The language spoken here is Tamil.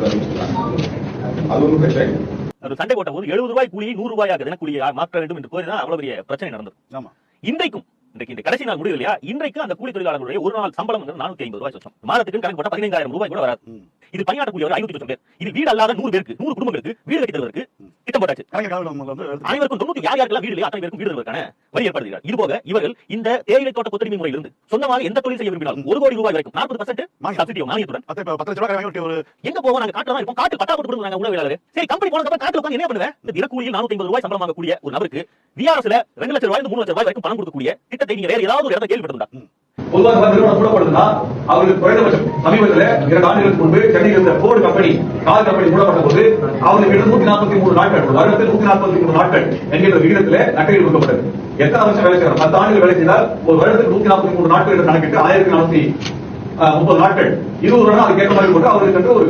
அது ஒன்றும் பிரச்சனை. ஒரு சண்டை போட்ட போது 70 ரூபாய் கூலி 100 ரூபாயாக தினக்கூலியை மாற்ற வேண்டும் என்று கோரிதான் அவ்வளவு பெரிய பிரச்சனை நடந்தது. இன்றைக்கும் இந்த கடைசி நாள் முடிவு இல்லையா, இன்றைக்கு அந்த கூலி தொழிலாளர்களுடைய ஒரு நாள் சம்பளம் 450 ரூபாய் சொச்சம். மாதத்துக்கு கணக்கு போட்டா 15,000 ரூபாய் கூட வராது. இது பணியாற்றக்கூடிய 500 லட்சம் பேர். இது வீடு அல்லாத 100 பேருக்கு 100 குடும்பங்களுக்கு வீடு கட்டி தருவதற்கு திட்டம் போட்டாச்சு. அனைவருக்கும் 90 யாருக்கெல்லாம் வீடு இல்லையா அத்தனை பேருக்கும் வீடு தருவதற்கான வழி ஏற்படுத்துகிறார். இது போக இவர்கள் இந்த தேயிலை தோட்ட கொத்தடிமை முறையிலிருந்து சொந்தமாக எந்த தொழில் செய்ய விரும்பினாலும் 1 கோடி ரூபாய் வரைக்கும் 40% சப்சிடி மானியத்துடன் எங்க போவோம், நாங்க காட்டுல தான் இருப்போம், காட்டு பட்டா போட்டு கொடுக்குறாங்க உணவியலாளர். சரி, கம்பெனி போனதுக்கு அப்புறம் காட்டுல உட்கார்ந்து என்ன பண்ணுவேன்? இந்த தினக்கூலியில் 450 ரூபாய் சம்பளம் வாங்கக்கூடிய ஒரு நபருக்கு விஆர்எஸ்ல 2 லட்சம் ரூபாய் 3 லட்சம் ரூபாய் வரைக்கும் பணம் கொடுக்கக்கூடிய திட்டத்தை நீங்க வேற ஏதாவது ஒரு இடத்துல கேள்விப்பட்டிருந்தா? பொதுவாக நிறுவனம் மூடப்படுதுன்னா அவங்களுக்கு குறைந்தபட்சம் சமீபத்தில் 2 ஆண்டுகளுக்கு முன்பு சென்னையில் இருந்த போர்டு கம்பெனி கார் கம்பெனி மூடப்பட்ட போது அவங்களுக்கு 143 நாட்கள், ஒரு வருடத்தில் 143 நாட்கள் என்கிற விகிதத்தில் நட்டையில் கொடுக்கப்பட்டது. எத்தனை வருஷம் வேலை செய்யறாங்க? 10 ஆண்டுகள் வேலை செய்தால் ஒரு வருடத்தில் 143 நாட்கள் என்று கணக்கிட்டு 1430 நாட்கள் 20 வருடம் அதுக்கேற்ற மாதிரி போட்டு அவருக்கு ஒரு